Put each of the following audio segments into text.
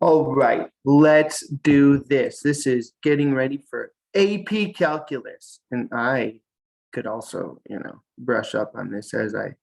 All right, let's do this. This is getting ready for AP Calculus. And I could also, brush up on this as I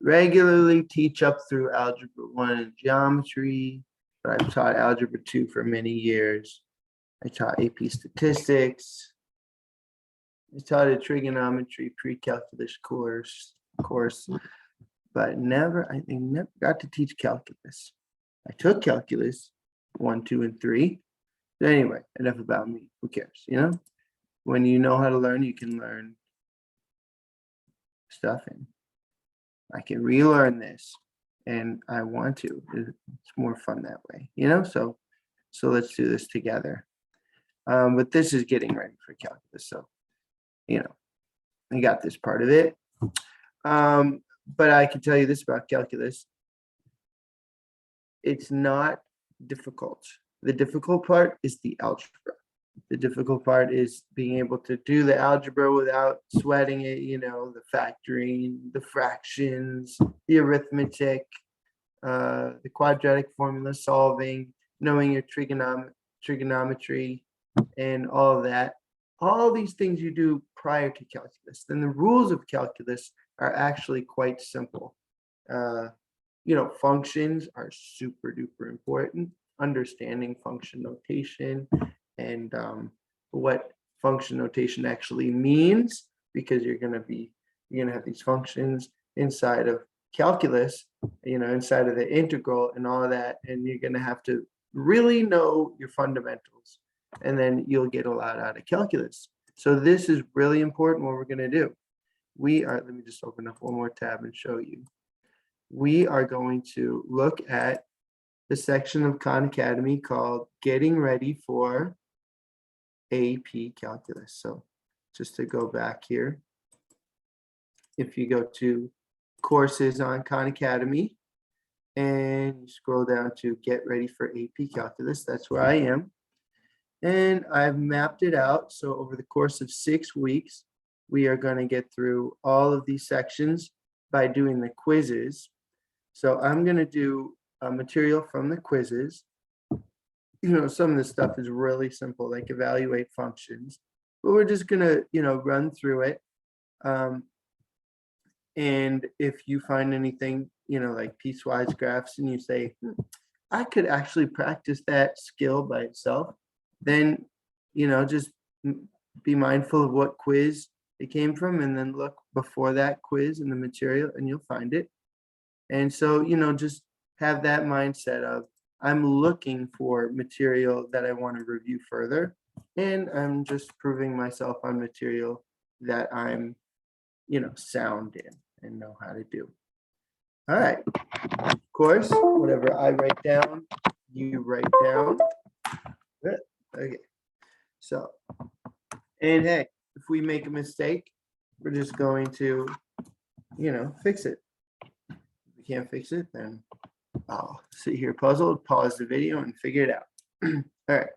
regularly teach up through Algebra 1 and Geometry, but I've taught Algebra 2 for many years. I taught AP Statistics. I taught a Trigonometry Pre-Calculus course, but I never got to teach Calculus. I took Calculus 1, 2, and 3. But anyway, enough about me. Who cares, When you know how to learn, you can learn stuff, and I can relearn this, and I want to. It's more fun that way, So let's do this together. But this is getting ready for calculus, so I got this part of it. But I can tell you this about calculus: it's not difficult. The difficult part is the algebra. The difficult part is being able to do the algebra without sweating it, the factoring, the fractions, the arithmetic, the quadratic formula solving, knowing your trigonometry, and all of that. All these things you do prior to calculus. Then the rules of calculus are actually quite simple. Functions are super duper important. Understanding function notation and what function notation actually means, because you're gonna have these functions inside of calculus, inside of the integral and all of that, and you're gonna have to really know your fundamentals, and then you'll get a lot out of calculus. So this is really important. What we're gonna do, let me just open up one more tab and show you. We are going to look at the section of Khan Academy called Getting Ready for AP Calculus. So just to go back here, if you go to courses on Khan Academy and you scroll down to Get Ready for AP Calculus, that's where I am. And I've mapped it out. So over the course of 6 weeks, we are going to get through all of these sections by doing the quizzes. So I'm going to do material from the quizzes. Some of this stuff is really simple, like evaluate functions, but we're just going to, run through it. And if you find anything, like piecewise graphs, and you say, I could actually practice that skill by itself, then, just be mindful of what quiz it came from, and then look before that quiz in the material, and you'll find it. And so, just have that mindset of, I'm looking for material that I want to review further, and I'm just proving myself on material that I'm, sound in and know how to do. All right. Of course, whatever I write down, you write down. Okay. So, and hey, if we make a mistake, we're just going to, fix it. If we can't fix it, then I'll sit here puzzled, pause the video, and figure it out. All right.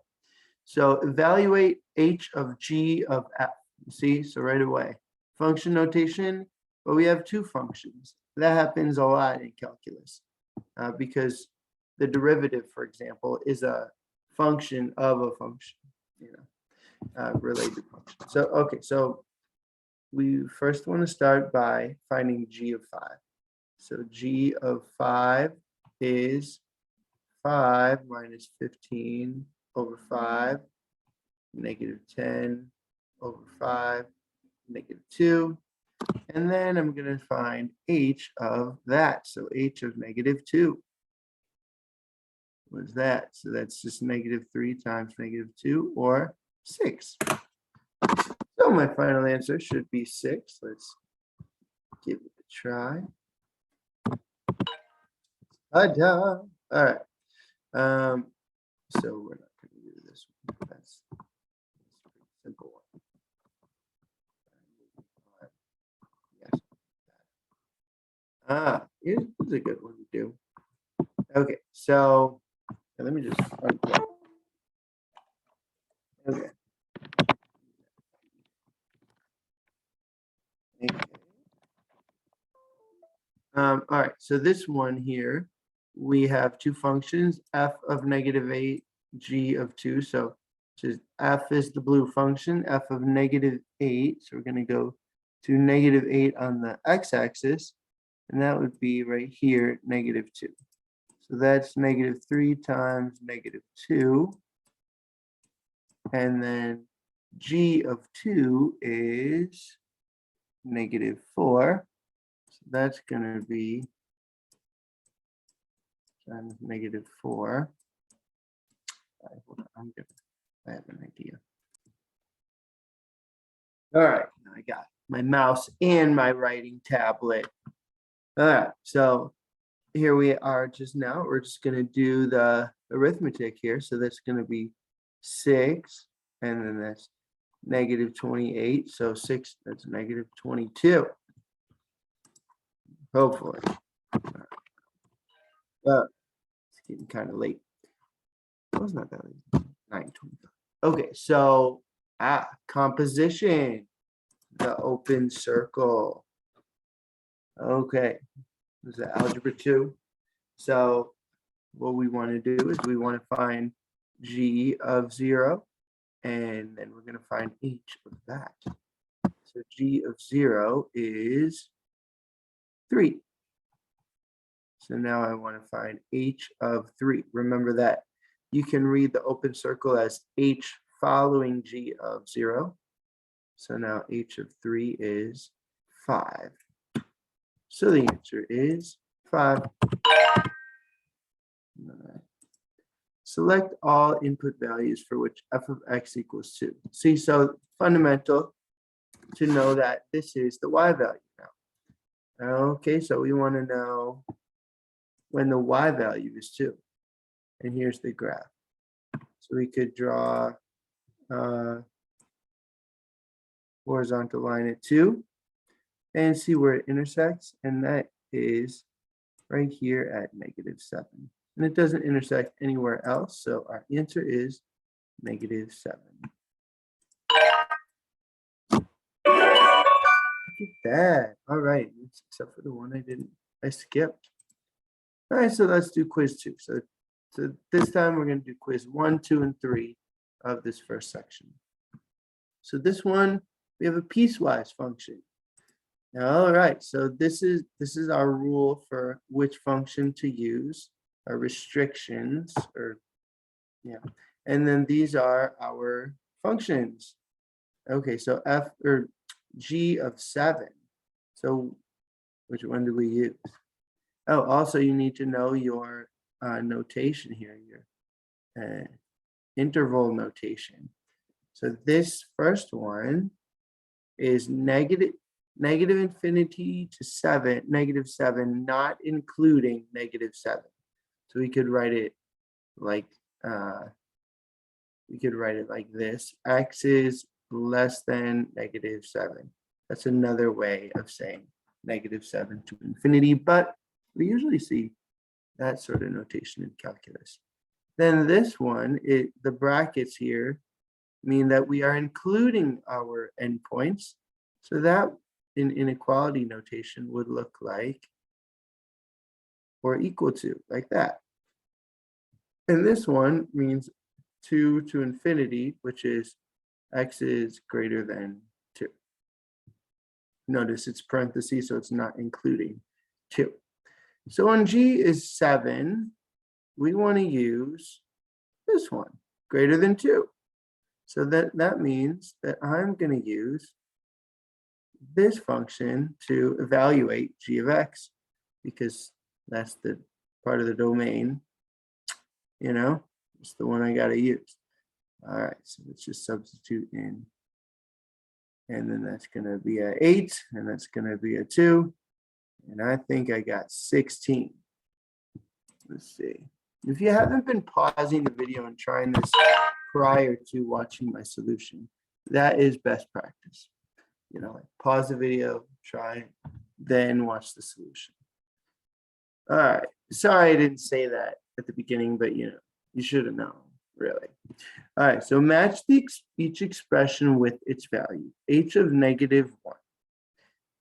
So evaluate h of g of f. See, so right away, function notation, but we have two functions. That happens a lot in calculus because the derivative, for example, is a function of a function, related function. So, okay, so we first want to start by finding g of 5. So g of 5 is 5 minus 15 over 5, negative 10 over 5, negative 2. And then I'm going to find h of that. So h of negative 2. What's that? So that's just negative 3 times negative 2, or 6. So my final answer should be 6. Let's give it a try. Ta-da! All right. So we're not going to do this one. That's a pretty simple one. Yes. Here's a good one to do. Okay, so let me just unplug. Okay. All right, so this one here we have two functions, f of -8, g of 2. So just f is the blue function, f of -8. So we're going to go to -8 on the x-axis, and that would be right here, -2. So that's -3 times -2. And then g of 2 is -4. So that's going to be times -4. Hold on, I have an idea. All right, now I got my mouse and my writing tablet. All right, so here we are just now. We're just going to do the arithmetic here. So that's going to be 6, and then that's -28. So 6, that's -22. Hopefully. It's getting kind of late. It was not that late. 9:25. Okay, so composition, the open circle. Okay, this is algebra 2. So what we want to do is we want to find g of 0, and then we're going to find h of that. So g of 0 is 3. So now I want to find h of 3. Remember that you can read the open circle as h following g of 0. So now h of 3 is 5. So the answer is 5. All right. Select all input values for which f of x equals 2. See, so fundamental to know that this is the y value now. Okay, so we want to know when the y value is 2. And here's the graph. So we could draw a horizontal line at 2 and see where it intersects, and that is right here at -7. And it doesn't intersect anywhere else, so our answer is -7. Look at that. All right, except for the one I skipped. All right, so let's do quiz 2. So this time we're going to do quiz 1, 2, and 3 of this first section. So this one, we have a piecewise function. All right, so this is our rule for which function to use, our restrictions, and then these are our functions. Okay, so f or g of 7. So which one do we use? Oh, also you need to know your notation here, your interval notation. So this first one is negative infinity to -7, not including -7. So we could write it like this: x is less than -7. That's another way of saying -7 to infinity, but we usually see that sort of notation in calculus. Then this one, the brackets here mean that we are including our endpoints. So that in inequality notation would look like or equal to, like that. And this one means 2 to infinity, which is x is greater than 2. Notice it's parentheses, so it's not including 2. So when g is 7, we want to use this one, greater than 2. So that means that I'm going to use this function to evaluate g of x, because that's the part of the domain, it's the one I got to use. All right, so let's just substitute in. And then that's going to be a 8, and that's going to be a 2. And I think I got 16. Let's see. If you haven't been pausing the video and trying this prior to watching my solution, that is best practice. Pause the video, try, then watch the solution. All right. Sorry I didn't say that at the beginning, but you should have known, really. All right, so match each expression with its value. H of -1.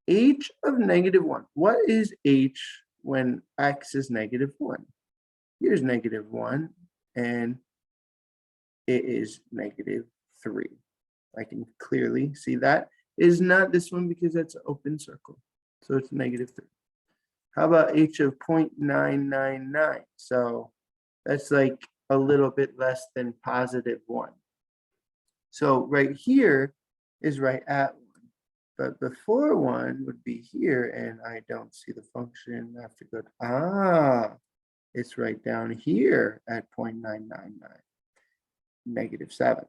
H of -1. What is h when x is -1? here's -1, and it is -3. I can clearly see that is not this one because that's an open circle. So it's -3. How about h of 0.999? So that's like a little bit less than +1. So right here is right at 1. But before 1 would be here, and I don't see the function. I have to go, it's right down here at 0.999, -7.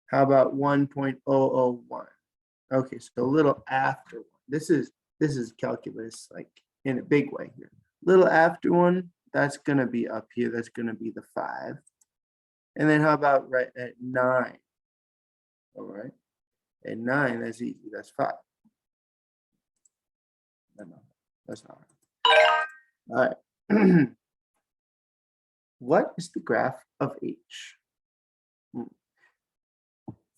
How about 1.001? Okay, so a little after 1. This is calculus, like in a big way here. Little after 1, that's gonna be up here. That's gonna be the 5. And then how about right at 9? All right. At 9, that's easy. That's 5. No, that's not right. All right. What is the graph of h?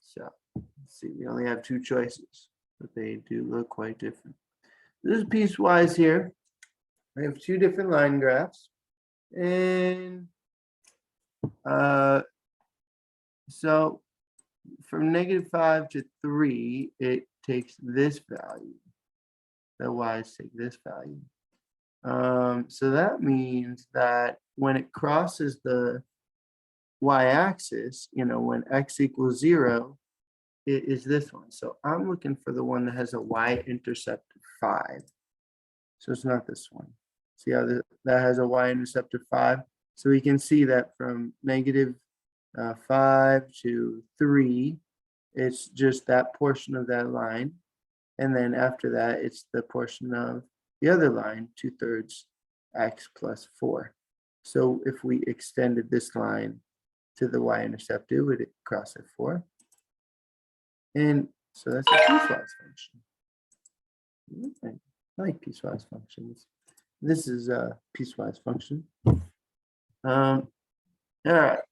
So let's see, we only have 2 choices, but they do look quite different. This is piecewise here. I have 2 different line graphs. And so from -5 to 3, it takes this value. The y's take this value. So that means that when it crosses the y-axis, when x equals 0, it is this one. So I'm looking for the one that has a y-intercept of 5. So it's not this one. See how that has a y-intercept of 5? So we can see that from -5 to 3, it's just that portion of that line. And then after that, it's the portion of the other line, 2/3 x plus 4. So if we extended this line to the y-intercept, it would cross at 4. And so that's a piecewise function. I like piecewise functions. This is a piecewise function. All right.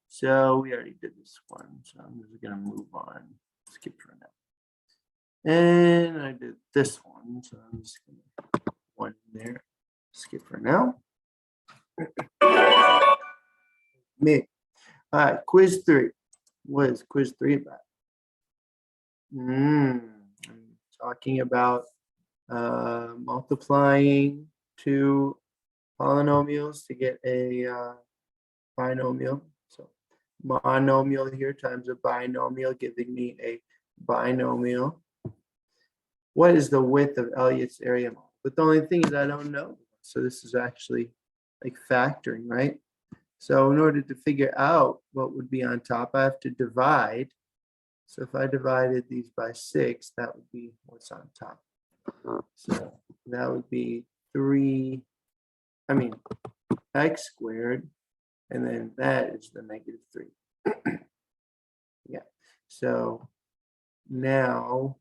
So we already did this one. So I'm just going to move on. Skip for now. And I did this one. So I'm just going to put one there. Skip for now. Me. All right. Quiz 3. What is quiz 3 about? I'm talking about multiplying 2 polynomials to get a binomial. So monomial here times a binomial, giving me a binomial. What is the width of Elliott's area model? But the only thing is I don't know. So this is actually like factoring, right? So in order to figure out what would be on top, I have to divide. So if I divided these by 6, that would be what's on top. So that would be x squared, and then that is the -3. Yeah. So now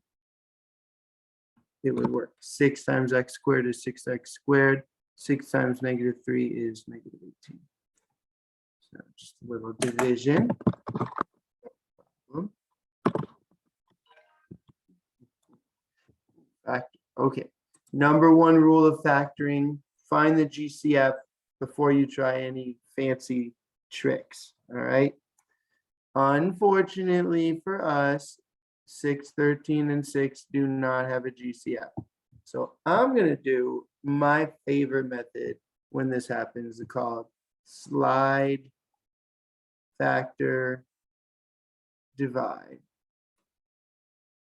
it would work. 6 times x squared is 6x squared. 6 times -3 is -18. So just a little division. Okay. Number 1 rule of factoring: find the GCF before you try any fancy tricks. All right. Unfortunately for us, 6, 13, and 6 do not have a GCF. So I'm going to do my favorite method when this happens, called slide factor divide.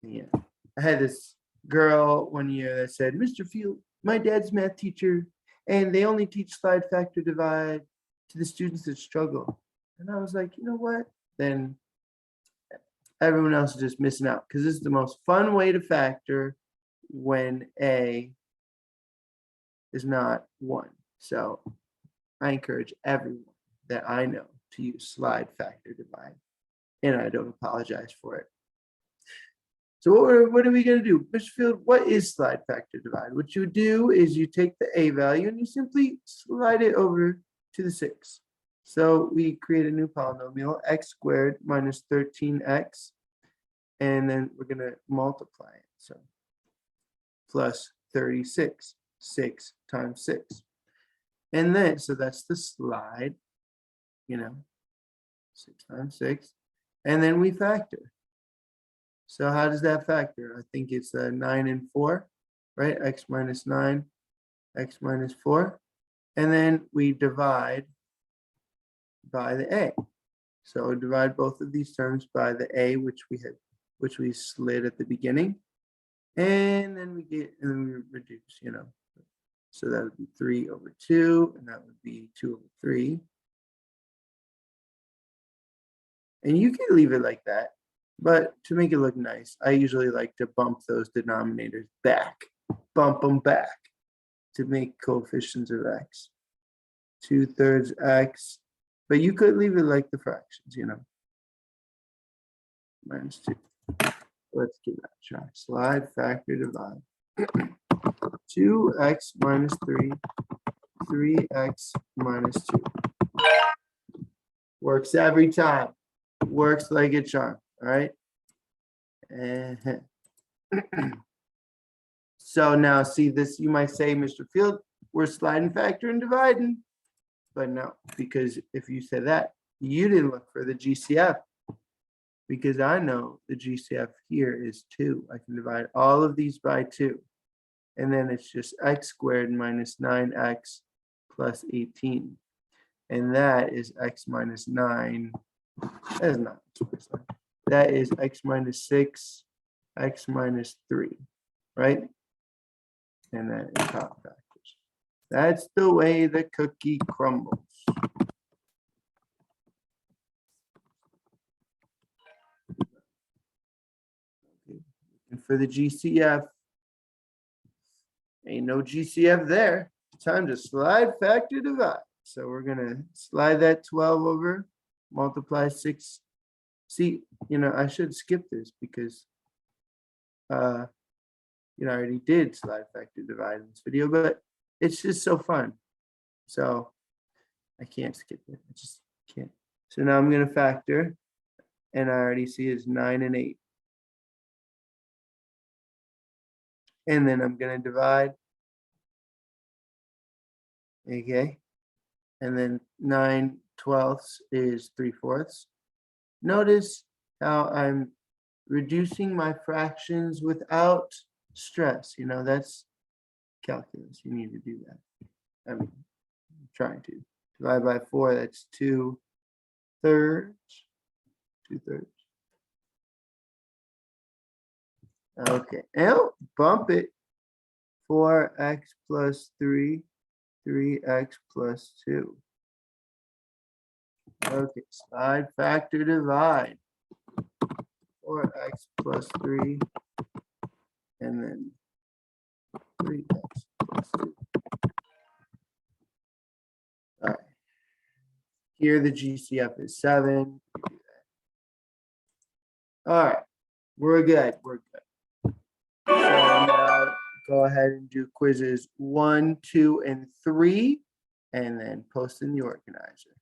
Yeah. I had this girl one year that said, "Mr. Field, my dad's math teacher, and they only teach slide factor divide to the students that struggle." And I was like, you know what? Then everyone else is just missing out, because this is the most fun way to factor when a is not 1. So I encourage everyone that I know to use slide factor divide, and I don't apologize for it. So what are we going to do? Mr. Field, what is slide factor divide? What you do is you take the a value and you simply slide it over to the 6. So we create a new polynomial, x squared minus 13x, and then we're going to multiply it. So plus 36, 6 times 6. And then, so that's the slide, 6 times 6. And then we factor. So how does that factor? I think it's 9 and 4, right? X minus 9, X minus 4. And then we divide by the A. So divide both of these terms by the A, which we slid at the beginning. And then we reduce, So that would be 3 over 2, and that would be 2 over 3. And you can leave it like that, but to make it look nice, I usually like to bump those denominators back, bump them back to make coefficients of x. 2/3 x, but you could leave it like the fractions, Minus 2. Let's give that a try. Slide, factor, divide. 2x minus 3, 3x minus 2. Works every time. Works like a charm, all right? So now see this, you might say, Mr. Field, we're sliding, factor, and dividing. But no, because if you said that, you didn't look for the GCF. Because I know the GCF here is 2. I can divide all of these by 2. And then it's just x squared minus 9x plus 18. And that is x minus 9. That is not x minus 9. That is x minus 6, x minus 3, right? And that is top factors. That's the way the cookie crumbles. And for the GCF, ain't no GCF there. Time to slide, factor, divide. So we're gonna slide that 12 over, multiply 6. See, I should skip this because I already did slide, factor, divide in this video, but it's just so fun. So I can't skip it. I just can't. So now I'm gonna factor, and I already see it's 9 and 8. And then I'm gonna divide. Okay. And then 9/12 is 3/4. Notice how I'm reducing my fractions without stress. That's calculus. You need to do that. I'm trying to. Divide by 4, that's 2/3. 2/3. Okay, and bump it. 4x plus 3, 3x plus 2. Okay, slide, factor, divide. 4x plus 3, and then 3x plus 2. All right. Here the GCF is 7. All right, we're good. We're good. So now go ahead and do quizzes 1, 2, and 3, and then post in the organizer.